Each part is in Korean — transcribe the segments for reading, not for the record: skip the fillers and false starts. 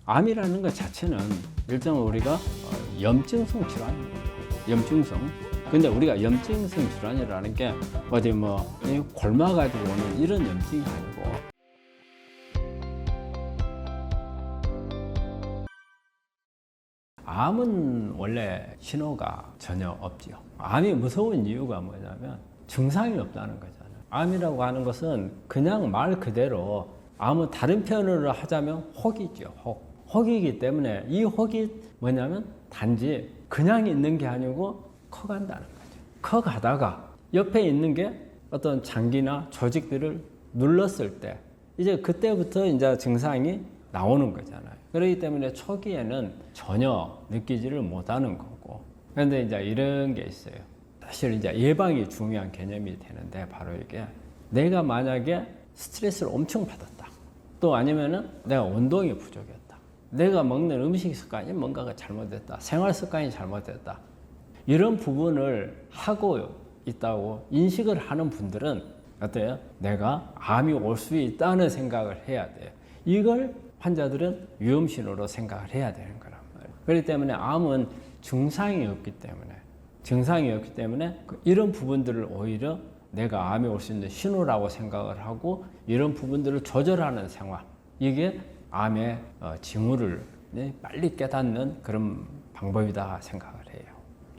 암이라는 것 자체는 일단 우리가 염증성 질환입니다. 염증성. 근데 우리가 염증성 질환이라는 게 어디 뭐 곪아가지고 오는 이런 염증이 아니고 암은 원래 신호가 전혀 없지요. 암이 무서운 이유가 뭐냐면 증상이 없다는 거잖아요. 암이라고 하는 것은 그냥 말 그대로 암은 다른 표현으로 하자면 혹이죠. 혹이기 때문에 이 혹이 뭐냐면 단지 그냥 있는 게 아니고 커간다는 거죠. 커가다가 옆에 있는 게 어떤 장기나 조직들을 눌렀을 때 이제 그때부터 이제 증상이 나오는 거잖아요. 그렇기 때문에 초기에는 전혀 느끼지를 못하는 거고. 그런데 이제 이런 게 있어요. 사실 이제 예방이 중요한 개념이 되는데 바로 이게 내가 만약에 스트레스를 엄청 받았다. 또 아니면은 내가 운동이 부족했다. 내가 먹는 음식 습관이 뭔가가 잘못됐다. 생활 습관이 잘못됐다. 이런 부분을 하고 있다고 인식을 하는 분들은 어때요? 내가 암이 올 수 있다는 생각을 해야 돼요. 이걸 환자들은 위험신호로 생각을 해야 되는 거란 말이에요. 그렇기 때문에 암은 증상이 없기 때문에 이런 부분들을 오히려 내가 암이 올 수 있는 신호라고 생각을 하고 이런 부분들을 조절하는 생활, 이게 암의 징후를 빨리 깨닫는 그런 방법이다 생각을 해요.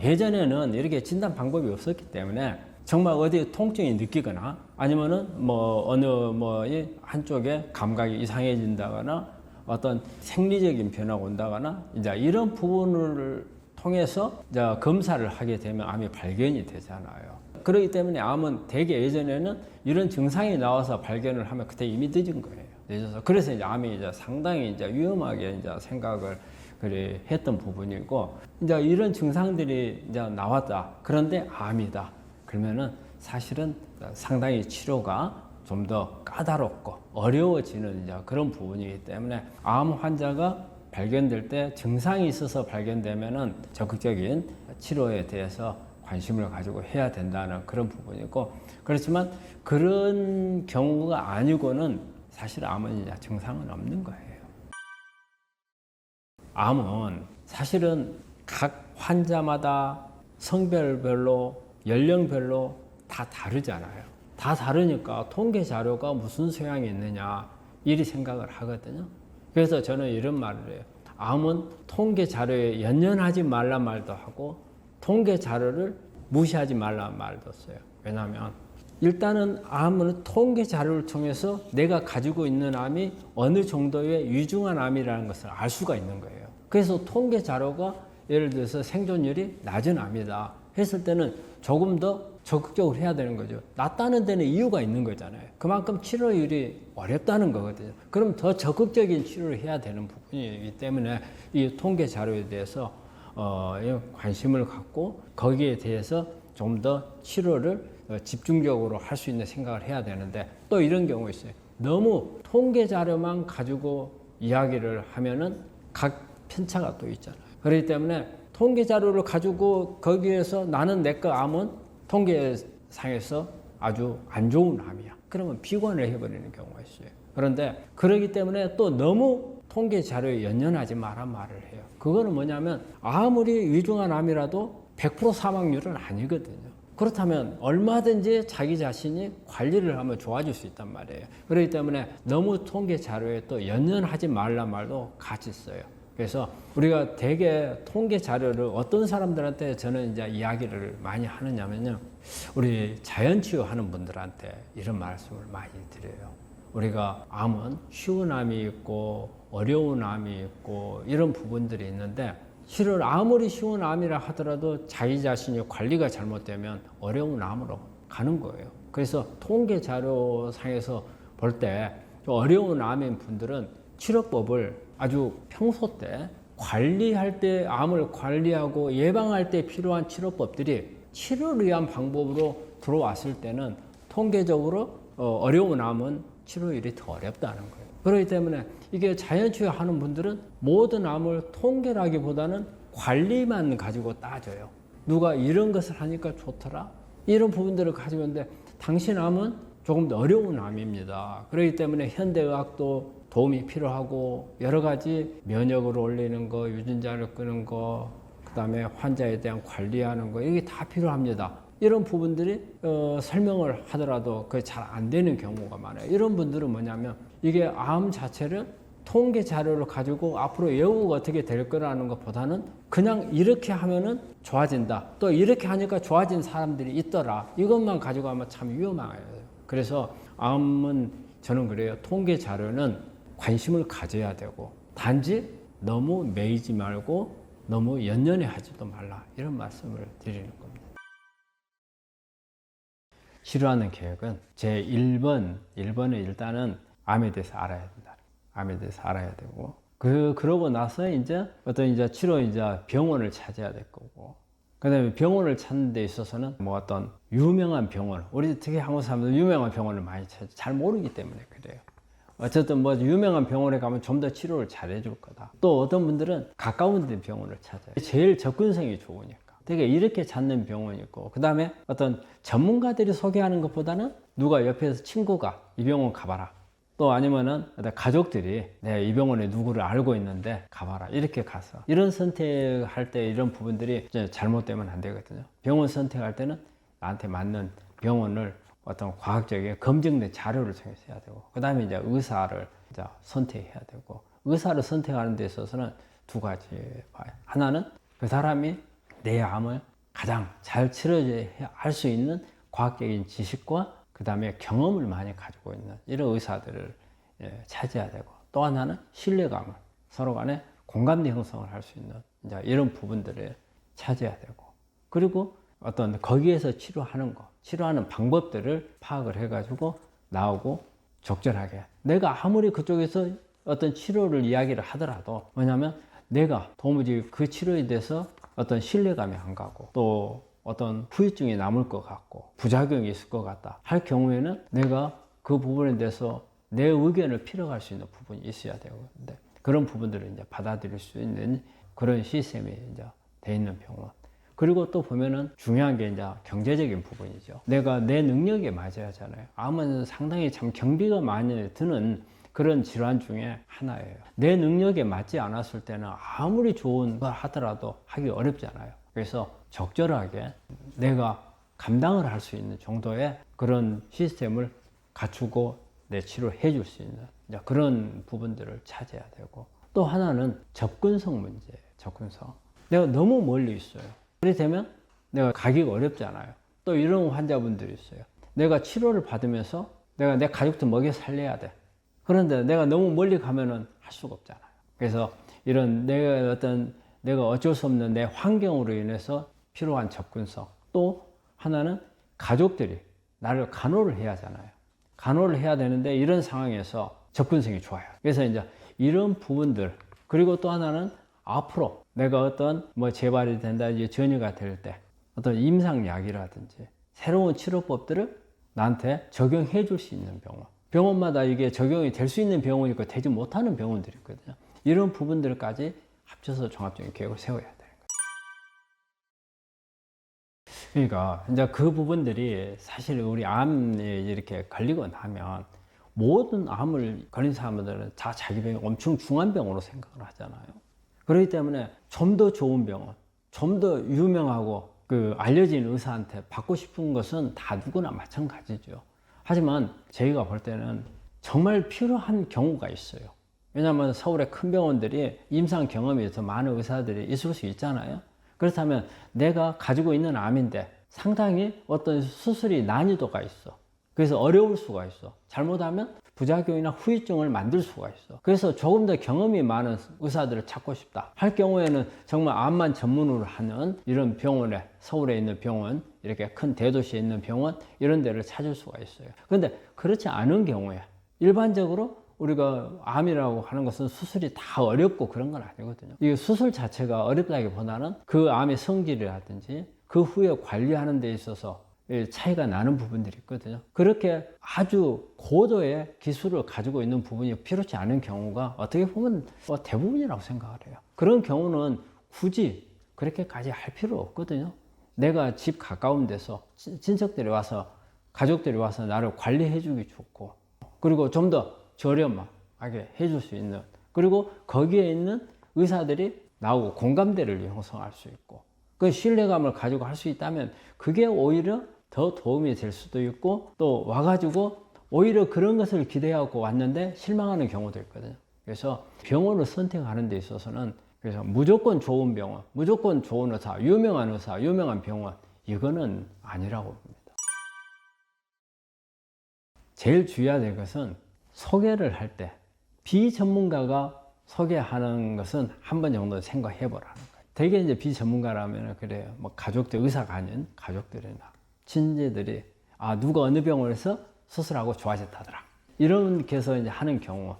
예전에는 이렇게 진단 방법이 없었기 때문에 정말 어디 통증이 느끼거나 아니면은 어느 한쪽에 감각이 이상해진다거나 어떤 생리적인 변화가 온다거나 이제 이런 부분을 통해서 이제 검사를 하게 되면 암이 발견이 되잖아요. 그렇기 때문에 암은 대개 예전에는 이런 증상이 나와서 발견을 하면 그때 이미 늦은 거예요. 늦어서. 그래서 이제 암이 이제 상당히 이제 위험하게 이제 생각을 했던 부분이고, 이제 이런 증상들이 이제 나왔다. 그런데 암이다. 그러면은 사실은 상당히 치료가 좀 더 까다롭고 어려워지는 이제 그런 부분이기 때문에 암 환자가 발견될 때 증상이 있어서 발견되면은 적극적인 치료에 대해서 관심을 가지고 해야 된다는 그런 부분이고, 그렇지만 그런 경우가 아니고는 사실 암은 이제 증상은 없는 거예요. 암은 사실은 각 환자마다 성별별로 연령별로 다 다르잖아요. 다 다르니까 통계 자료가 무슨 소양이 있느냐 이리 생각을 하거든요. 그래서 저는 이런 말을 해요. 암은 통계 자료에 연연하지 말란 말도 하고 통계 자료를 무시하지 말란 말도 써요. 왜냐하면 일단은 암은 통계 자료를 통해서 내가 가지고 있는 암이 어느 정도의 위중한 암이라는 것을 알 수가 있는 거예요. 그래서 통계 자료가 예를 들어서 생존율이 낮은 암이다 했을 때는 조금 더 적극적으로 해야 되는 거죠. 낮다는 데는 이유가 있는 거잖아요. 그만큼 치료율이 어렵다는 거거든요. 그럼 더 적극적인 치료를 해야 되는 부분이기 때문에 이 통계 자료에 대해서 관심을 갖고 거기에 대해서 좀 더 치료를 집중적으로 할 수 있는 생각을 해야 되는데, 또 이런 경우 있어요. 너무 통계 자료만 가지고 이야기를 하면은 각 편차가 또 있잖아요. 그렇기 때문에 통계 자료를 가지고 거기에서 나는 내거 암은 통계상에서 아주 안 좋은 암이야. 그러면 비관을 해버리는 경우가 있어요. 그런데 그러기 때문에 또 너무 통계 자료에 연연하지 마란 말을 해요. 그거는 뭐냐면 아무리 위중한 암이라도 100% 사망률은 아니거든요. 그렇다면 얼마든지 자기 자신이 관리를 하면 좋아질 수 있단 말이에요. 그렇기 때문에 너무 통계 자료에 또 연연하지 말란 말도 같이 써요. 그래서 우리가 대개 통계 자료를 어떤 사람들한테 저는 이제 이야기를 많이 하느냐면요. 우리 자연치유 하는 분들한테 이런 말씀을 많이 드려요. 우리가 암은 쉬운 암이 있고 어려운 암이 있고 이런 부분들이 있는데, 실은 아무리 쉬운 암이라 하더라도 자기 자신이 관리가 잘못되면 어려운 암으로 가는 거예요. 그래서 통계 자료상에서 볼 때 어려운 암인 분들은 치료법을 아주 평소 때 관리할 때, 암을 관리하고 예방할 때 필요한 치료법들이 치료를 위한 방법으로 들어왔을 때는 통계적으로 어려운 암은 치료율이 더 어렵다는 거예요. 그렇기 때문에 이게 자연치유 하는 분들은 모든 암을 통계라기보다는 관리만 가지고 따져요. 누가 이런 것을 하니까 좋더라? 이런 부분들을 가지고 있는데 당신 암은 조금 더 어려운 암입니다. 그렇기 때문에 현대의학도 도움이 필요하고 여러 가지 면역을 올리는 거, 유전자를 끄는 거, 그다음에 환자에 대한 관리하는 거 이게 다 필요합니다. 이런 부분들이 설명을 하더라도 그게 잘 안 되는 경우가 많아요. 이런 분들은 뭐냐면 이게 암 자체를 통계 자료를 가지고 앞으로 예후가 어떻게 될 거라는 것보다는 그냥 이렇게 하면은 좋아진다. 또 이렇게 하니까 좋아진 사람들이 있더라. 이것만 가지고 하면 참 위험해요. 그래서 암은 저는 그래요. 통계 자료는 관심을 가져야 되고 단지 너무 매이지 말고 너무 연연해 하지도 말라. 이런 말씀을 드리는 겁니다. 치료하는 계획은 제 1번은 일단은 암에 대해서 알아야 된다. 암에 대해서 알아야 되고 그러고 나서 이제 치료 병원을 찾아야 될 거고 그다음에 병원을 찾는 데 있어서는 뭐 어떤 유명한 병원 우리 특히 한국 사람들 유명한 병원을 많이 찾지 잘 모르기 때문에 그래요. 어쨌든 뭐 유명한 병원에 가면 좀 더 치료를 잘 해줄 거다. 또 어떤 분들은 가까운 데 병원을 찾아요. 제일 접근성이 좋으니까. 되게 이렇게 찾는 병원이 있고 그 다음에 어떤 전문가들이 소개하는 것보다는 누가 옆에서 친구가 이 병원 가봐라. 또 아니면은 가족들이 내가 이 병원에 누구를 알고 있는데 가봐라 이렇게 가서 이런 선택할 때 이런 부분들이 잘못되면 안 되거든요. 병원 선택할 때는 나한테 맞는 병원을 어떤 과학적인 검증된 자료를 통해서 해야 되고 그 다음에 이제 의사를 이제 선택해야 되고 의사를 선택하는 데 있어서는 두 가지 봐요. 하나는 그 사람이 내 암을 가장 잘 치료할 수 있는 과학적인 지식과 그 다음에 경험을 많이 가지고 있는 이런 의사들을 찾아야 되고 또 하나는 신뢰감을 서로 간에 공감대 형성을 할 수 있는 이제 이런 부분들을 찾아야 되고 그리고 어떤 거기에서 치료하는 방법들을 파악을 해가지고 나오고 적절하게 내가 아무리 그쪽에서 어떤 치료를 이야기를 하더라도 뭐냐면 내가 도무지 그 치료에 대해서 어떤 신뢰감이 안 가고 또 어떤 후유증이 남을 것 같고 부작용이 있을 것 같다 할 경우에는 내가 그 부분에 대해서 내 의견을 필요할 수 있는 부분이 있어야 되는데 그런 부분들을 이제 받아들일 수 있는 그런 시스템이 이제 돼 있는 병원. 그리고 또 보면은 중요한 게 이제 경제적인 부분이죠. 내가 내 능력에 맞아야 하잖아요. 암은 상당히 참 경비가 많이 드는 그런 질환 중에 하나예요. 내 능력에 맞지 않았을 때는 아무리 좋은 걸 하더라도 하기 어렵잖아요. 그래서 적절하게 내가 감당을 할 수 있는 정도의 그런 시스템을 갖추고 내 치료를 해줄 수 있는 그런 부분들을 찾아야 되고 또 하나는 접근성 문제예요. 접근성. 내가 너무 멀리 있어요. 그렇게 되면 내가 가기가 어렵잖아요. 또 이런 환자분들이 있어요. 내가 치료를 받으면서 내가 내 가족들 먹여 살려야 돼. 그런데 내가 너무 멀리 가면은 할 수가 없잖아요. 그래서 이런 내가 어쩔 수 없는 내 환경으로 인해서 필요한 접근성. 또 하나는 가족들이 나를 간호를 해야 하잖아요. 간호를 해야 되는데 이런 상황에서 접근성이 좋아요. 그래서 이제 이런 부분들 그리고 또 하나는 앞으로 내가 어떤 재발이 된다든지 전이가 될 때 어떤 임상약이라든지 새로운 치료법들을 나한테 적용해 줄 수 있는 병원. 병원마다 이게 적용이 될 수 있는 병원이 있고 되지 못하는 병원들이 있거든요. 이런 부분들까지 합쳐서 종합적인 계획을 세워야 되는 거예요. 그러니까 이제 그 부분들이 사실 우리 암에 이렇게 걸리고 나면 모든 암을 걸린 사람들은 다 자기 병이 엄청 중한 병으로 생각을 하잖아요. 그렇기 때문에 좀 더 좋은 병원, 좀 더 유명하고 알려진 의사한테 받고 싶은 것은 다 누구나 마찬가지죠. 하지만 저희가 볼 때는 정말 필요한 경우가 있어요. 왜냐하면 서울의 큰 병원들이 임상 경험이 더 많은 의사들이 있을 수 있잖아요. 그렇다면 내가 가지고 있는 암인데 상당히 어떤 수술이 난이도가 있어. 그래서 어려울 수가 있어. 잘못하면 부작용이나 후유증을 만들 수가 있어. 그래서 조금 더 경험이 많은 의사들을 찾고 싶다 할 경우에는 정말 암만 전문으로 하는 이런 병원에 서울에 있는 병원 이렇게 큰 대도시에 있는 병원 이런 데를 찾을 수가 있어요. 그런데 그렇지 않은 경우에 일반적으로 우리가 암이라고 하는 것은 수술이 다 어렵고 그런 건 아니거든요. 이 수술 자체가 어렵다기보다는 그 암의 성질이라든지 그 후에 관리하는 데 있어서 차이가 나는 부분들이 있거든요. 그렇게 아주 고도의 기술을 가지고 있는 부분이 필요치 않은 경우가 어떻게 보면 대부분이라고 생각을 해요. 그런 경우는 굳이 그렇게까지 할 필요 없거든요. 내가 집 가까운 데서 친척들이 와서 가족들이 와서 나를 관리해 주기 좋고 그리고 좀 더 저렴한 하게 해줄 수 있는, 그리고 거기에 있는 의사들이 나오고 공감대를 형성할 수 있고, 그 신뢰감을 가지고 할 수 있다면 그게 오히려 더 도움이 될 수도 있고, 또 와가지고 오히려 그런 것을 기대하고 왔는데 실망하는 경우도 있거든요. 그래서 병원을 선택하는 데 있어서는 그래서 무조건 좋은 병원, 무조건 좋은 의사, 유명한 병원, 이거는 아니라고 봅니다. 제일 주의해야 될 것은 소개를 할 때 비전문가가 소개하는 것은 한 번 정도 생각해 보라는 거예요. 되게 이제 비전문가라면 그래요. 뭐 가족들, 의사가 아닌 가족들이나 친지들이 누가 어느 병원에서 수술하고 좋아졌다더라, 이렇게 해서 이제 하는 경우,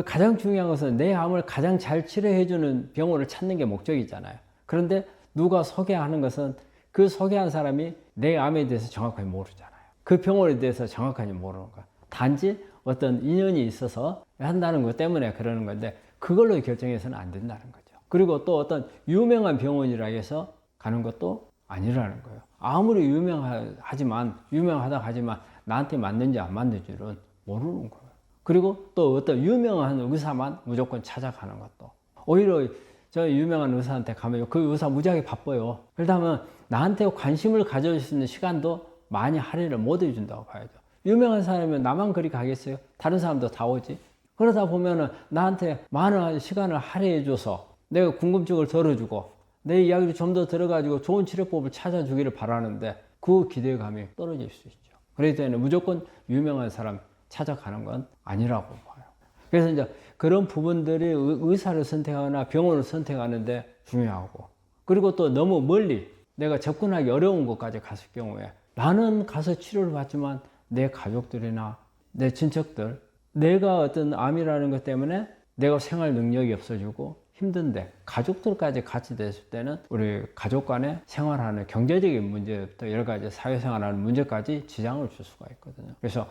가장 중요한 것은 내 암을 가장 잘 치료해주는 병원을 찾는 게 목적이잖아요. 그런데 누가 소개하는 것은 그 소개한 사람이 내 암에 대해서 정확하게 모르잖아요. 그 병원에 대해서 정확하게 모르는 거야. 단지 어떤 인연이 있어서 한다는 것 때문에 그러는 건데, 그걸로 결정해서는 안 된다는 거죠. 그리고 또 어떤 유명한 병원이라 해서 가는 것도 아니라는 거예요. 아무리 유명하다고 하지만 나한테 맞는지 안 맞는지는 모르는 거예요. 그리고 또 어떤 유명한 의사만 무조건 찾아가는 것도, 오히려 저 유명한 의사한테 가면 그 의사 무지하게 바빠요. 그렇다면 나한테 관심을 가져줄 수 있는 시간도 많이 할애를 못 해준다고 봐야죠. 유명한 사람이면 나만 그리 가겠어요? 다른 사람도 다 오지. 그러다 보면은 나한테 많은 시간을 할애해줘서 내가 궁금증을 덜어주고 내 이야기를 좀 더 들어가지고 좋은 치료법을 찾아주기를 바라는데, 그 기대감이 떨어질 수 있죠. 그렇기 때문에 무조건 유명한 사람 찾아가는 건 아니라고 봐요. 그래서 이제 그런 부분들이 의사를 선택하거나 병원을 선택하는데 중요하고, 그리고 또 너무 멀리 내가 접근하기 어려운 곳까지 갔을 경우에 나는 가서 치료를 받지만 내 가족들이나 내 친척들, 내가 어떤 암이라는 것 때문에 내가 생활 능력이 없어지고 힘든데 가족들까지 같이 됐을 때는 우리 가족 간에 생활하는 경제적인 문제부터 여러 가지 사회생활하는 문제까지 지장을 줄 수가 있거든요. 그래서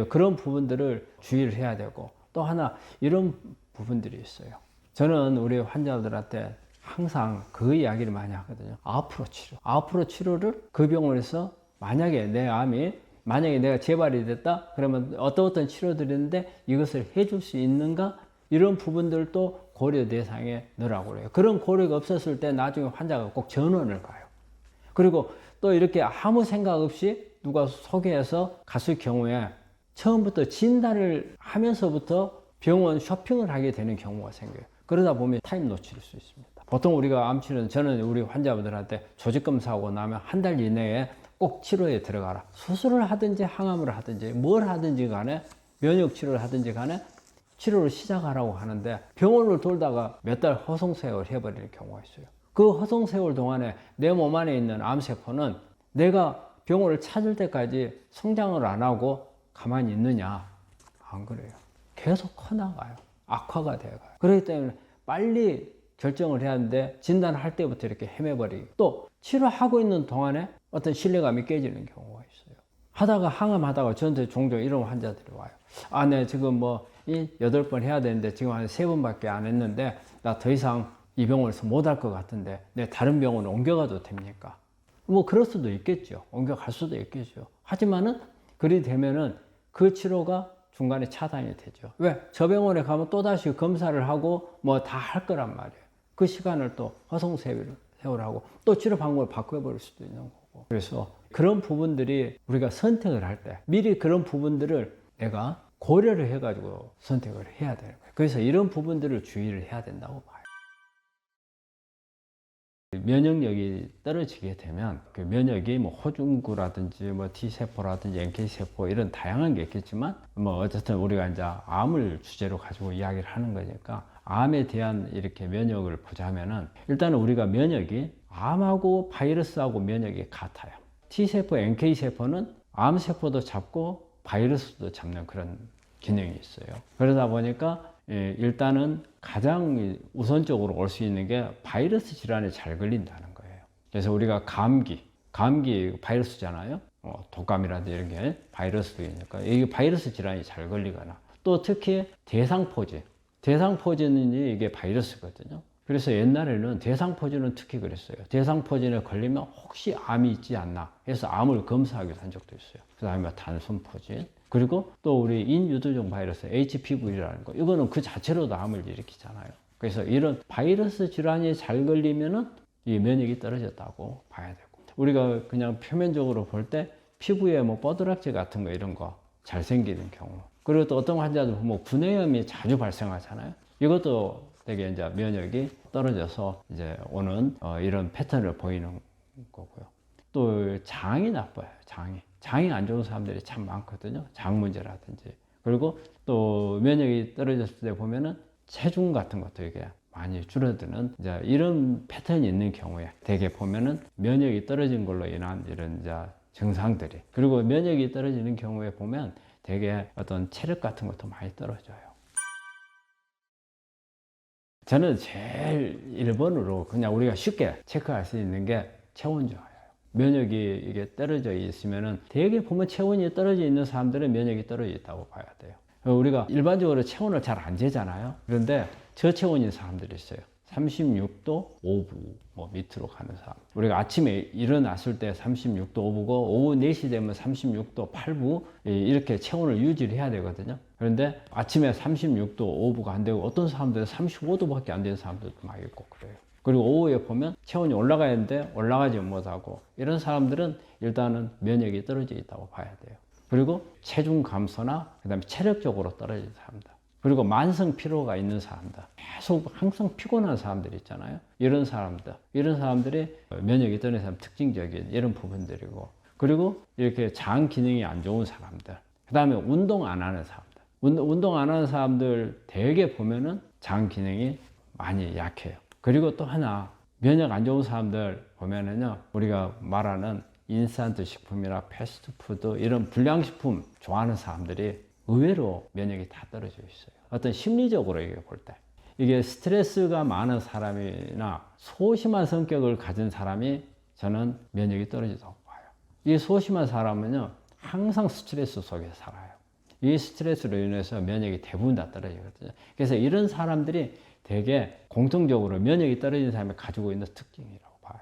그런 부분들을 주의를 해야 되고, 또 하나 이런 부분들이 있어요. 저는 우리 환자들한테 항상 그 이야기를 많이 하거든요. 앞으로 치료를 그 병원에서 만약에 내 암이 내가 재발이 됐다 그러면 어떤 치료들이 있는데 이것을 해줄 수 있는가, 이런 부분들도 고려 대상에 넣으라고 그래요. 그런 고려가 없었을 때 나중에 환자가 꼭 전원을 가요. 그리고 또 이렇게 아무 생각 없이 누가 소개해서 갔을 경우에 처음부터 진단을 하면서부터 병원 쇼핑을 하게 되는 경우가 생겨요. 그러다 보면 타임 놓칠 수 있습니다. 보통 우리가 암 치료는, 저는 우리 환자분들한테 조직 검사하고 나면 한 달 이내에 꼭 치료에 들어가라. 수술을 하든지 항암을 하든지 뭘 하든지 간에, 면역 치료를 하든지 간에 치료를 시작하라고 하는데, 병원을 돌다가 몇 달 허송세월 해버리는 경우가 있어요. 그 허송세월 동안에 내 몸 안에 있는 암세포는 내가 병원을 찾을 때까지 성장을 안 하고 가만히 있느냐? 안 그래요. 계속 커나가요. 악화가 돼가요. 그렇기 때문에 빨리 결정을 해야 하는데 진단할 때부터 이렇게 헤매버리고, 또 치료하고 있는 동안에 어떤 신뢰감이 깨지는 경우가 있어요. 하다가 항암하다가 저한테 종종 이런 환자들이 와요. 네, 지금 뭐 8번 해야 되는데 지금 한 3번밖에 안 했는데 나 더 이상 이 병원에서 못 할 것 같은데 내 다른 병원을 옮겨가도 됩니까? 뭐 그럴 수도 있겠죠. 옮겨갈 수도 있겠죠. 하지만은 그리 되면은 그 치료가 중간에 차단이 되죠. 왜? 저 병원에 가면 또다시 검사를 하고 뭐 다 할 거란 말이에요. 그 시간을 또 허송세월하고 또 치료 방법을 바꿔버릴 수도 있는 거고. 그래서 그런 부분들이 우리가 선택을 할 때 미리 그런 부분들을 내가 고려를 해가지고 선택을 해야 되는 거예요. 그래서 이런 부분들을 주의를 해야 된다고 봐요. 면역력이 떨어지게 되면 그 면역이 뭐 호중구라든지 뭐 T세포라든지 NK세포 이런 다양한 게 있겠지만, 뭐 어쨌든 우리가 이제 암을 주제로 가지고 이야기를 하는 거니까 암에 대한 이렇게 면역을 보자면은, 일단은 우리가 면역이 암하고 바이러스하고 면역이 같아요. T세포, NK세포는 암세포도 잡고 바이러스도 잡는 그런 기능이 있어요. 그러다 보니까 일단은 가장 우선적으로 올 수 있는 게 바이러스 질환에 잘 걸린다는 거예요. 그래서 우리가 감기 바이러스잖아요. 독감이라든지 이런 게 바이러스니까 이게 바이러스 질환이 잘 걸리거나, 또 특히 대상포진이 이게 바이러스거든요. 그래서 옛날에는 대상포진은 특히 그랬어요. 대상포진에 걸리면 혹시 암이 있지 않나 해서 암을 검사하기도 한 적도 있어요. 그 다음에 단순포진, 그리고 또 우리 인유두종 바이러스 HPV라는 거, 이거는 그 자체로도 암을 일으키잖아요. 그래서 이런 바이러스 질환이 잘 걸리면은 이 면역이 떨어졌다고 봐야 되고, 우리가 그냥 표면적으로 볼 때 피부에 뭐 뻐드락지 같은 거 이런 거 잘 생기는 경우, 그리고 또 어떤 환자들 보면 구내염이 자주 발생하잖아요. 이것도 되게 이제 면역이 떨어져서 이제 오는 이런 패턴을 보이는 거고요. 또 장이 나빠요. 장이 안 좋은 사람들이 참 많거든요. 장 문제라든지. 그리고 또 면역이 떨어졌을 때 보면은 체중 같은 것도 이게 많이 줄어드는 이제 이런 패턴이 있는 경우에 대개 보면은 면역이 떨어진 걸로 인한 이런 이제 증상들이, 그리고 면역이 떨어지는 경우에 보면 대개 어떤 체력 같은 것도 많이 떨어져요. 저는 제일 1번으로 그냥 우리가 쉽게 체크할 수 있는 게 체온 저하예요. 면역이 이게 떨어져 있으면은 대개 보면 체온이 떨어져 있는 사람들은 면역이 떨어져 있다고 봐야 돼요. 우리가 일반적으로 체온을 잘 안 재잖아요. 그런데 저체온인 사람들이 있어요. 36도 5부 뭐 밑으로 가는 사람. 우리가 아침에 일어났을 때 36도 5부고 오후 4시 되면 36도 8부 이렇게 체온을 유지를 해야 되거든요. 그런데 아침에 36도 5부가 안 되고 어떤 사람들은 35도밖에 안 되는 사람들도 많이 있고 그래요. 그리고 오후에 보면 체온이 올라가야 하는데 올라가지 못하고, 이런 사람들은 일단은 면역이 떨어져 있다고 봐야 돼요. 그리고 체중 감소나 그다음에 체력적으로 떨어진 사람들, 그리고 만성 피로가 있는 사람들, 계속 항상 피곤한 사람들 있잖아요. 이런 사람들이 면역이 떨어진 사람 특징적인 이런 부분들이고, 그리고 이렇게 장 기능이 안 좋은 사람들, 그다음에 운동 안 하는 사람들, 운동 안 하는 사람들 대개 보면은 장 기능이 많이 약해요. 그리고 또 하나, 면역 안 좋은 사람들 보면은요, 우리가 말하는 인스턴트 식품이나 패스트푸드 이런 불량식품 좋아하는 사람들이 의외로 면역이 다 떨어져 있어요. 어떤 심리적으로 이게 볼 때, 이게 스트레스가 많은 사람이나 소심한 성격을 가진 사람이 저는 면역이 떨어지다고 봐요. 이 소심한 사람은요, 항상 스트레스 속에서 살아요. 이 스트레스로 인해서 면역이 대부분 다 떨어지거든요. 그래서 이런 사람들이 대개 공통적으로 면역이 떨어진 사람이 가지고 있는 특징이라고 봐요.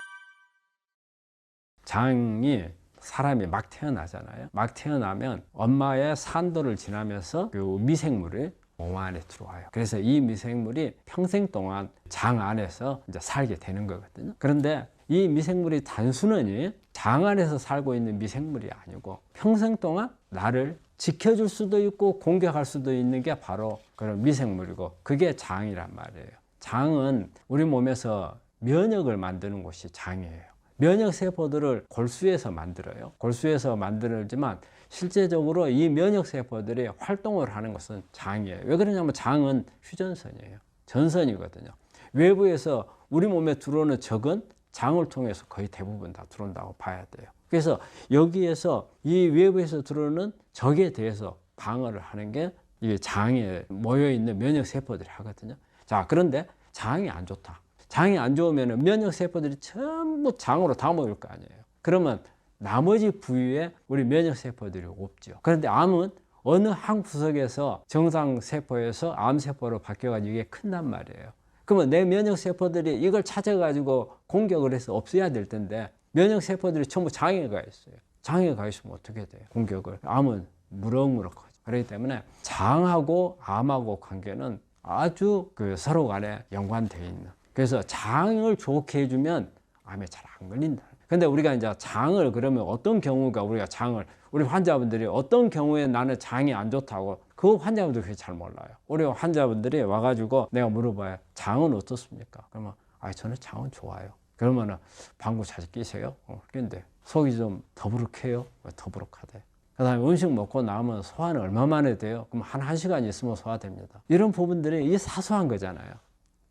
장이 사람이 막 태어나잖아요. 막 태어나면 엄마의 산도를 지나면서 그 미생물이 몸 안에 들어와요. 그래서 이 미생물이 평생 동안 장 안에서 이제 살게 되는 거거든요. 그런데 이 미생물이 단순히 장 안에서 살고 있는 미생물이 아니고 평생 동안 나를 지켜줄 수도 있고 공격할 수도 있는 게 바로 그런 미생물이고, 그게 장이란 말이에요. 장은 우리 몸에서 면역을 만드는 곳이 장이에요. 면역세포들을 골수에서 만들어요. 골수에서 만들지만 실제적으로 이 면역세포들이 활동을 하는 것은 장이에요. 왜 그러냐면 장은 휴전선이에요. 전선이거든요. 외부에서 우리 몸에 들어오는 적은 장을 통해서 거의 대부분 다 들어온다고 봐야 돼요. 그래서 여기에서 이 외부에서 들어오는 적에 대해서 방어를 하는 게 이 장에 모여있는 면역세포들이 하거든요. 자, 그런데 장이 안 좋다. 장이 안 좋으면 면역세포들이 전부 장으로 다 모일 거 아니에요. 그러면 나머지 부위에 우리 면역세포들이 없죠. 그런데 암은 어느 한 구석에서 정상세포에서 암세포로 바뀌어가지고 이게 큰단 말이에요. 그러면 내 면역세포들이 이걸 찾아가지고 공격을 해서 없애야 될 텐데 면역세포들이 전부 장에 가 있어요. 장에 가 있으면 어떻게 돼요? 공격을. 암은 무럭무럭하죠. 그렇기 때문에 장하고 암하고 관계는 아주 서로 간에 연관되어 있는. 그래서 장을 좋게 해주면 암에 잘 안 걸린다. 근데 우리가 이제 장을 그러면 어떤 경우가 우리가 장을, 우리 환자분들이 어떤 경우에 나는 장이 안 좋다고, 그 환자분들 그게 잘 몰라요. 우리 환자분들이 와가지고 내가 물어봐요. 장은 어떻습니까? 그러면 저는 장은 좋아요. 그러면은 방구 자주 끼세요? 근데 속이 좀 더부룩해요? 더부룩하대. 그 다음에 음식 먹고 나면 소화는 얼마 만에 돼요? 그럼 한 1시간 있으면 소화됩니다. 이런 부분들이 이 사소한 거잖아요.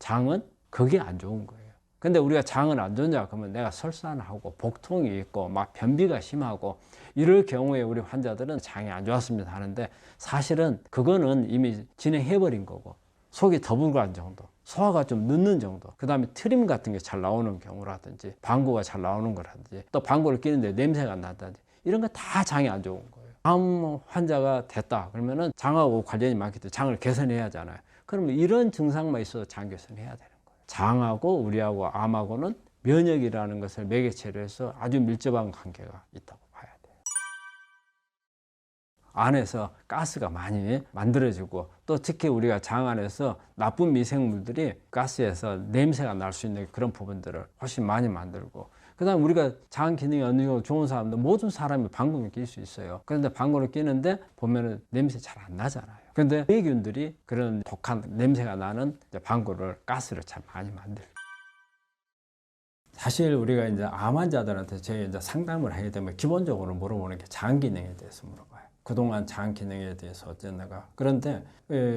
장은 그게 안 좋은 거예요. 근데 우리가 장은 안 좋냐 그러면 내가 설사하고 복통이 있고 막 변비가 심하고 이럴 경우에 우리 환자들은 장이 안 좋았습니다 하는데, 사실은 그거는 이미 진행해버린 거고, 속이 더부룩한 정도, 소화가 좀 늦는 정도, 그 다음에 트림 같은 게 잘 나오는 경우라든지 방구가 잘 나오는 거라든지, 또 방구를 끼는데 냄새가 난다든지, 이런 거 다 장이 안 좋은 거예요. 암 환자가 됐다 그러면은 장하고 관련이 많기 때문에 장을 개선해야 하잖아요. 그러면 이런 증상만 있어도 장 개선해야 되는 거예요. 장하고 우리하고 암하고는 면역이라는 것을 매개체로 해서 아주 밀접한 관계가 있다고 봐야 돼요. 안에서 가스가 많이 만들어지고 또 특히 우리가 장 안에서 나쁜 미생물들이 가스에서 냄새가 날 수 있는 그런 부분들을 훨씬 많이 만들고 그 다음에 우리가 장 기능이 어느 정도 좋은 사람들 모든 사람이 방광을 낄 수 있어요. 그런데 방광을 끼는데 보면은 냄새 잘 안 나잖아요. 그런데 세균들이 그런 독한 냄새가 나는 방광을 가스를 잘 많이 만들어요. 사실 우리가 이제 암 환자들한테 저희 이제 상담을 하게 되면 기본적으로 물어보는 게 장 기능에 대해서 물어봐요. 그동안 장 기능에 대해서 어땠는가. 그런데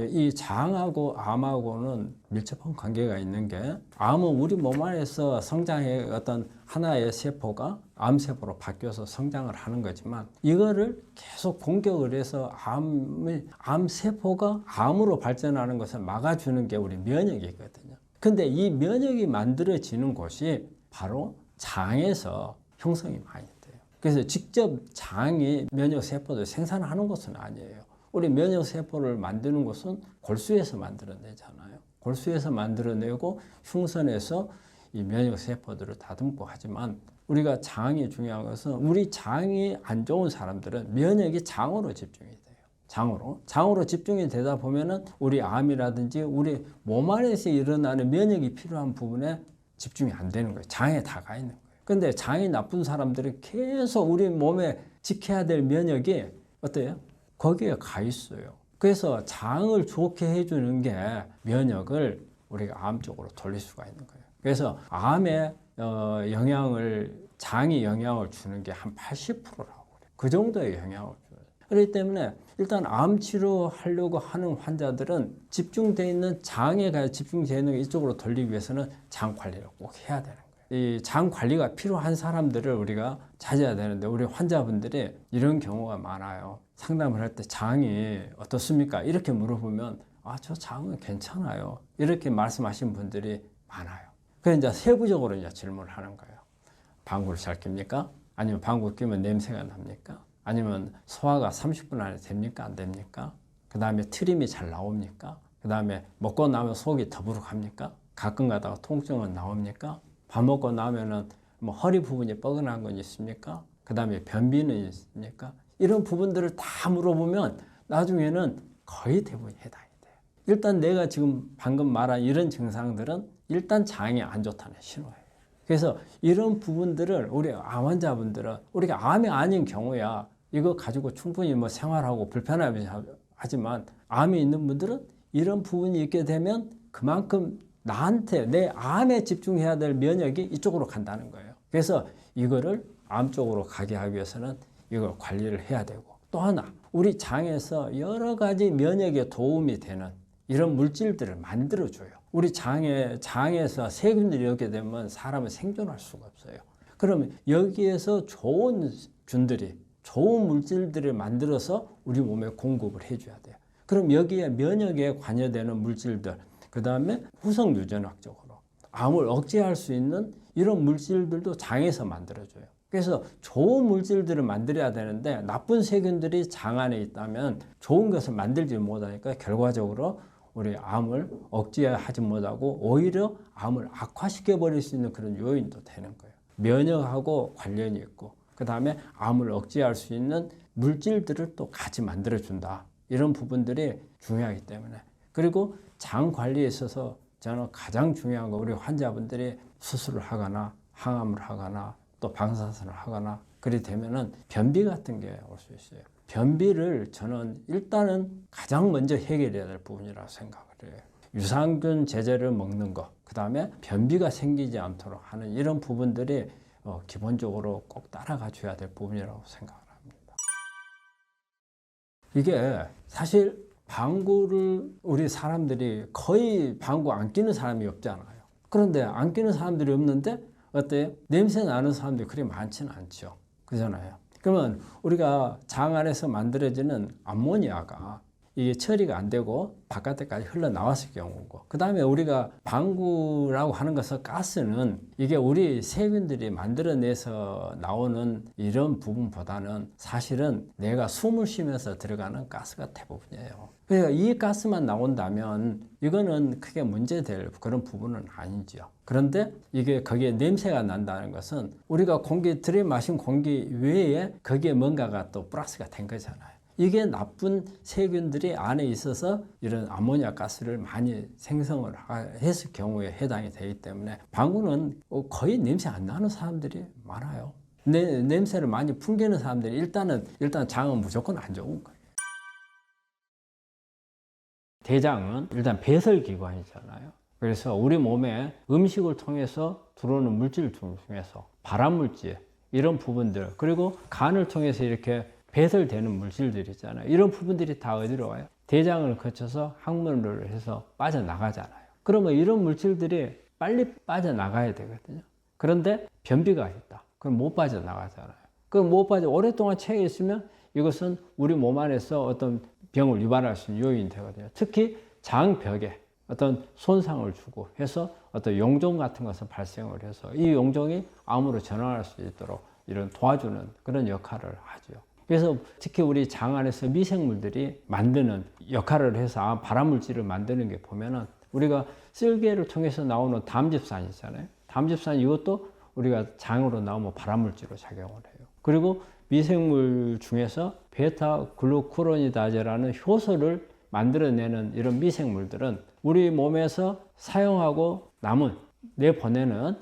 이 장하고 암하고는 밀접한 관계가 있는 게 암은 우리 몸 안에서 성장해 어떤 하나의 세포가 암세포로 바뀌어서 성장을 하는 거지만 이거를 계속 공격을 해서 암세포가 암으로 발전하는 것을 막아주는 게 우리 면역이거든요. 근데 이 면역이 만들어지는 곳이 바로 장에서 형성이 많이 돼요. 그래서 직접 장이 면역세포를 생산하는 것은 아니에요. 우리 면역세포를 만드는 것은 골수에서 만들어내잖아요. 골수에서 만들어내고 흉선에서 이 면역세포들을 다듬고 하지만 우리가 장이 중요한 것은 우리 장이 안 좋은 사람들은 면역이 장으로 집중이 돼요. 장으로 집중이 되다 보면은 우리 암이라든지 우리 몸 안에서 일어나는 면역이 필요한 부분에 집중이 안 되는 거예요. 장에 다 가 있는 거예요. 근데 장이 나쁜 사람들이 계속 우리 몸에 지켜야 될 면역이 어때요? 거기에 가 있어요. 그래서 장을 좋게 해주는 게 면역을 우리가 암 쪽으로 돌릴 수가 있는 거예요. 그래서 암에 장이 영향을 주는 게 한 80%라고 그래요. 그 정도의 영향을 줘요. 그렇기 때문에 일단 암 치료하려고 하는 환자들은 집중되어 있는 장에 집중되어 있는 이쪽으로 돌리기 위해서는 장 관리를 꼭 해야 되는 거예요. 이 장 관리가 필요한 사람들을 우리가 찾아야 되는데 우리 환자분들이 이런 경우가 많아요. 상담을 할 때 장이 어떻습니까? 이렇게 물어보면 저 장은 괜찮아요. 이렇게 말씀하신 분들이 많아요. 그래서 이제 세부적으로 이제 질문을 하는 거예요. 방구를 잘 낍니까? 아니면 방구 끼면 냄새가 납니까? 아니면 소화가 30분 안에 됩니까? 안 됩니까? 그 다음에 트림이 잘 나옵니까? 그 다음에 먹고 나면 속이 더부룩합니까? 가끔 가다가 통증은 나옵니까? 밥 먹고 나면은 뭐 허리 부분이 뻐근한 건 있습니까? 그 다음에 변비는 있습니까? 이런 부분들을 다 물어보면 나중에는 거의 대부분 해당이 돼요. 일단 내가 지금 방금 말한 이런 증상들은 일단 장이 안 좋다는 신호예요. 그래서 이런 부분들을 우리 암 환자분들은 우리가 암이 아닌 경우야 이거 가지고 충분히 뭐 생활하고 불편하지만 암이 있는 분들은 이런 부분이 있게 되면 그만큼 나한테 내 암에 집중해야 될 면역이 이쪽으로 간다는 거예요. 그래서 이거를 암 쪽으로 가게 하기 위해서는 이걸 관리를 해야 되고 또 하나 우리 장에서 여러 가지 면역에 도움이 되는 이런 물질들을 만들어줘요. 우리 장에서 세균들이 이렇게 되면 사람은 생존할 수가 없어요. 그러면 여기에서 좋은 균들이 좋은 물질들을 만들어서 우리 몸에 공급을 해줘야 돼요. 그럼 여기에 면역에 관여되는 물질들, 그 다음에 후성 유전학적으로 암을 억제할 수 있는 이런 물질들도 장에서 만들어줘요. 그래서 좋은 물질들을 만들어야 되는데 나쁜 세균들이 장 안에 있다면 좋은 것을 만들지 못하니까 결과적으로 우리 암을 억제하지 못하고 오히려 암을 악화시켜 버릴 수 있는 그런 요인도 되는 거예요. 면역하고 관련이 있고 그 다음에 암을 억제할 수 있는 물질들을 또 같이 만들어준다. 이런 부분들이 중요하기 때문에 그리고 장 관리에 있어서 저는 가장 중요한 거 우리 환자분들이 수술을 하거나 항암을 하거나 또 방사선을 하거나 그리 되면은 변비 같은 게 올 수 있어요. 변비를 저는 일단은 가장 먼저 해결해야 될 부분이라고 생각을 해요. 유산균 제제를 먹는 거, 그 다음에 변비가 생기지 않도록 하는 이런 부분들이 기본적으로 꼭 따라가 줘야 될 부분이라고 생각을 합니다. 이게 사실 방구를 우리 사람들이 거의 방구 안 끼는 사람이 없잖아요. 그런데 안 끼는 사람들이 없는데 어때요? 냄새 나는 사람들이 그리 많지는 않죠. 그잖아요. 그러면 우리가 장 안에서 만들어지는 암모니아가 이게 처리가 안 되고 바깥에까지 흘러나왔을 경우고 그 다음에 우리가 방구라고 하는 것은 가스는 이게 우리 세균들이 만들어내서 나오는 이런 부분보다는 사실은 내가 숨을 쉬면서 들어가는 가스가 대부분이에요. 그러니까 이 가스만 나온다면 이거는 크게 문제될 그런 부분은 아니죠. 그런데 이게 거기에 냄새가 난다는 것은 우리가 공기 들이마신 공기 외에 거기에 뭔가가 또 플러스가 된 거잖아요. 이게 나쁜 세균들이 안에 있어서 이런 아모니아 가스를 많이 생성을 했을 경우에 해당이 되기 때문에 방구는 거의 냄새 안 나는 사람들이 많아요. 냄새를 많이 풍기는 사람들이 일단 장은 무조건 안 좋은 거예요. 대장은 일단 배설기관이잖아요. 그래서 우리 몸에 음식을 통해서 들어오는 물질 중에서 발암물질 이런 부분들, 그리고 간을 통해서 이렇게 배설되는 물질들 있잖아요. 이런 부분들이 다 어디로 와요? 대장을 거쳐서 항문을 해서 빠져나가잖아요. 그러면 이런 물질들이 빨리 빠져나가야 되거든요. 그런데 변비가 있다. 그럼 못 빠져나가잖아요. 그럼 오랫동안 체해 있으면 이것은 우리 몸 안에서 어떤 병을 유발할 수 있는 요인이 되거든요. 특히 장벽에 어떤 손상을 주고 해서 어떤 용종 같은 것을 발생을 해서 이 용종이 암으로 전환할 수 있도록 이런 도와주는 그런 역할을 하죠. 그래서 특히 우리 장 안에서 미생물들이 만드는 역할을 해서 발암물질을 만드는 게 보면은 우리가 쓸개를 통해서 나오는 담즙산 있잖아요. 담즙산 이것도 우리가 장으로 나오면 발암물질로 작용을 해요. 그리고 미생물 중에서 베타 글루쿠로니다제라는 효소를 만들어내는 이런 미생물들은 우리 몸에서 사용하고 남은 내보내는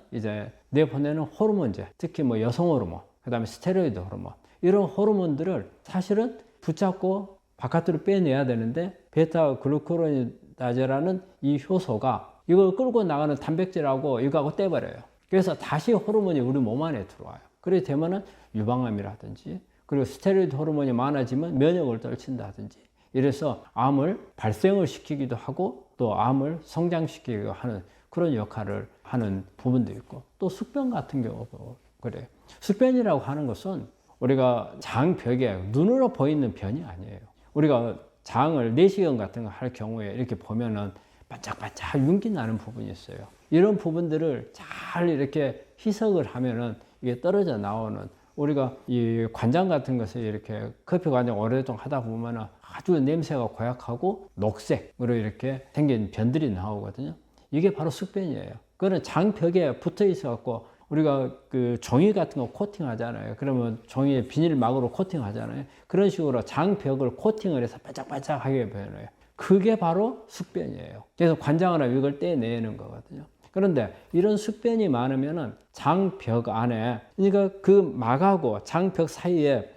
호르몬제, 특히 뭐 여성 호르몬, 그다음에 스테로이드 호르몬, 이런 호르몬들을 사실은 붙잡고 바깥으로 빼내야 되는데 베타 글루쿠로니다제라는 이 효소가 이걸 끌고 나가는 단백질하고 이거하고 떼버려요. 그래서 다시 호르몬이 우리 몸 안에 들어와요. 그렇게 되면은 유방암이라든지, 그리고 스테로이드 호르몬이 많아지면 면역을 떨친다든지, 이래서 암을 발생을 시키기도 하고 또 암을 성장시키기도 하는 그런 역할을 하는 부분도 있고, 또 숙변 같은 경우도 그래요. 숙변이라고 하는 것은 우리가 장벽에 눈으로 보이는 변이 아니에요. 우리가 장을 내시경 같은 거 할 경우에 이렇게 보면은 반짝반짝 윤기 나는 부분이 있어요. 이런 부분들을 잘 이렇게 희석을 하면은 이게 떨어져 나오는, 우리가 이 관장 같은 것을 이렇게 커피 관장 오랫동안 하다 보면은 아주 냄새가 고약하고 녹색으로 이렇게 생긴 변들이 나오거든요. 이게 바로 숙변이에요. 그거는 장벽에 붙어 있어 갖고 우리가 그 종이 같은 거 코팅 하잖아요. 그러면 종이에 비닐막으로 코팅 하잖아요. 그런 식으로 장벽을 코팅을 해서 반짝반짝하게 변해요. 그게 바로 숙변이에요. 그래서 관장을 하면 이걸 떼내는 거거든요. 그런데 이런 숙변이 많으면은 장벽 안에, 그러니까 그 막하고 장벽 사이에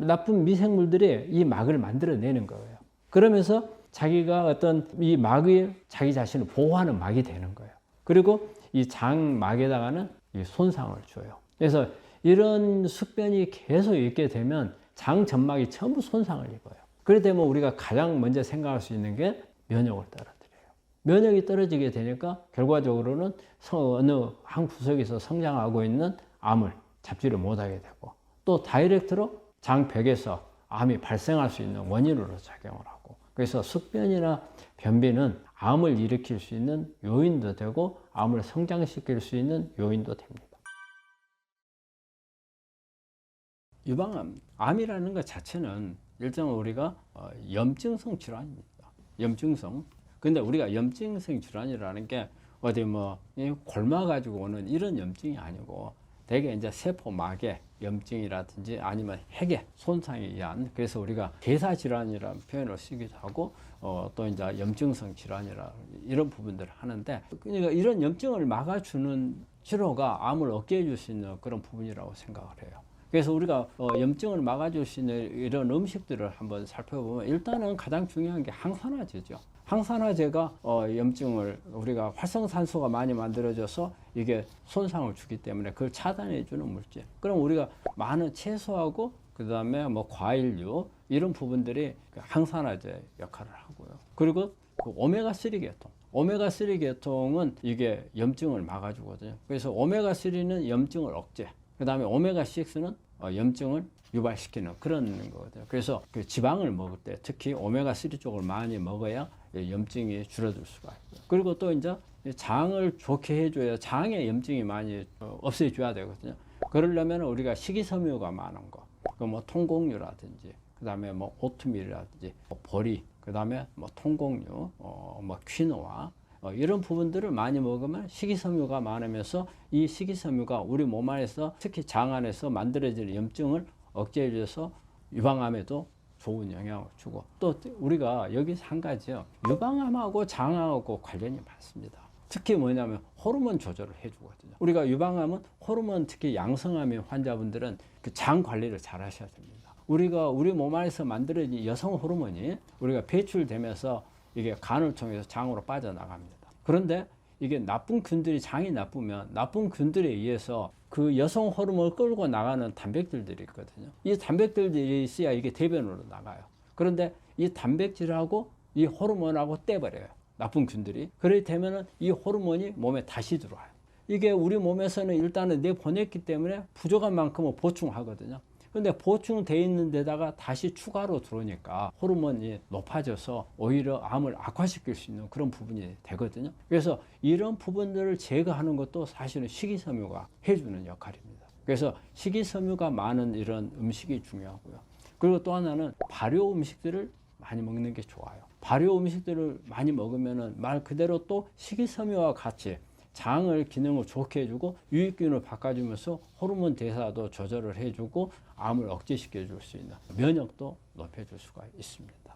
나쁜 미생물들이 이 막을 만들어내는 거예요. 그러면서 자기가 어떤 이 막이 자기 자신을 보호하는 막이 되는 거예요. 그리고 이 장막에다가는 이 손상을 줘요. 그래서 이런 숙변이 계속 있게 되면 장 전막이 전부 손상을 입어요. 그렇게 되면 우리가 가장 먼저 생각할 수 있는 게 면역을 떨어뜨려요. 면역이 떨어지게 되니까 결과적으로는 어느 한 구석에서 성장하고 있는 암을 잡지를 못하게 되고, 또 다이렉트로 장벽에서 암이 발생할 수 있는 원인으로 작용을 하고, 그래서 숙변이나 변비는 암을 일으킬 수 있는 요인도 되고 암을 성장시킬 수 있는 요인도 됩니다. 유방암, 암이라는 것 자체는 일종의 우리가 염증성 질환입니다. 염증성. 근데 우리가 염증성 질환이라는 게 어디 뭐 골마가지고 오는 이런 염증이 아니고 대개 이제 세포막의 염증이라든지 아니면 핵의 손상에 의한, 그래서 우리가 대사질환이라는 표현을 쓰기도 하고 또 이제 염증성 질환이라 이런 부분들을 하는데, 그러니까 이런 염증을 막아주는 치료가 암을 억제해 줄 수 있는 그런 부분이라고 생각을 해요. 그래서 우리가 염증을 막아줄 수 있는 이런 음식들을 한번 살펴보면 일단은 가장 중요한 게 항산화제죠. 항산화제가 염증을, 우리가 활성산소가 많이 만들어져서 이게 손상을 주기 때문에 그걸 차단해 주는 물질. 그럼 우리가 많은 채소하고 그 다음에 뭐 과일류 이런 부분들이 항산화제 역할을 하고요. 그리고 그 오메가3 계통. 오메가3 계통은 이게 염증을 막아주거든요. 그래서 오메가3는 염증을 억제. 그 다음에 오메가6는 염증을 유발시키는 그런 거거든요. 그래서 그 지방을 먹을 때 특히 오메가3 쪽을 많이 먹어야 염증이 줄어들 수가 있고요. 그리고 또 이제 장을 좋게 해줘야 장에 염증이 많이 없애줘야 되거든요. 그러려면 우리가 식이섬유가 많은 거, 그 뭐 통곡류라든지, 그 다음에 뭐 오트밀이라든지, 보리, 그 다음에 뭐 통곡류, 뭐 퀴노아, 이런 부분들을 많이 먹으면 식이섬유가 많으면서 이 식이섬유가 우리 몸 안에서 특히 장 안에서 만들어지는 염증을 억제해줘서 유방암에도 좋은 영향을 주고, 또 우리가 여기서 한 가지요. 유방암하고 장하고 관련이 많습니다. 특히 뭐냐면 호르몬 조절을 해주거든요. 우리가 유방암은 호르몬, 특히 양성암의 환자분들은 그 장 관리를 잘 하셔야 됩니다. 우리가 우리 몸 안에서 만들어진 여성 호르몬이 우리가 배출되면서 이게 간을 통해서 장으로 빠져나갑니다. 그런데 이게 나쁜 균들이, 장이 나쁘면 나쁜 균들에 의해서 그 여성 호르몬을 끌고 나가는 단백질들이 있거든요. 이 단백질들이 있어야 이게 대변으로 나가요. 그런데 이 단백질하고 이 호르몬하고 떼버려요. 나쁜 균들이. 그렇게 되면은 이 호르몬이 몸에 다시 들어와요. 이게 우리 몸에서는 일단은 내보냈기 때문에 부족한 만큼은 보충하거든요. 근데 보충되어 있는 데다가 다시 추가로 들어오니까 호르몬이 높아져서 오히려 암을 악화시킬 수 있는 그런 부분이 되거든요. 그래서 이런 부분들을 제거하는 것도 사실은 식이섬유가 해주는 역할입니다. 그래서 식이섬유가 많은 이런 음식이 중요하고요. 그리고 또 하나는 발효 음식들을 많이 먹는 게 좋아요. 발효 음식들을 많이 먹으면은 말 그대로 또 식이섬유와 같이 장을 기능을 좋게 해주고 유익균을 바꿔주면서 호르몬 대사도 조절을 해주고 암을 억제시켜 줄 수 있는 면역도 높여줄 수가 있습니다.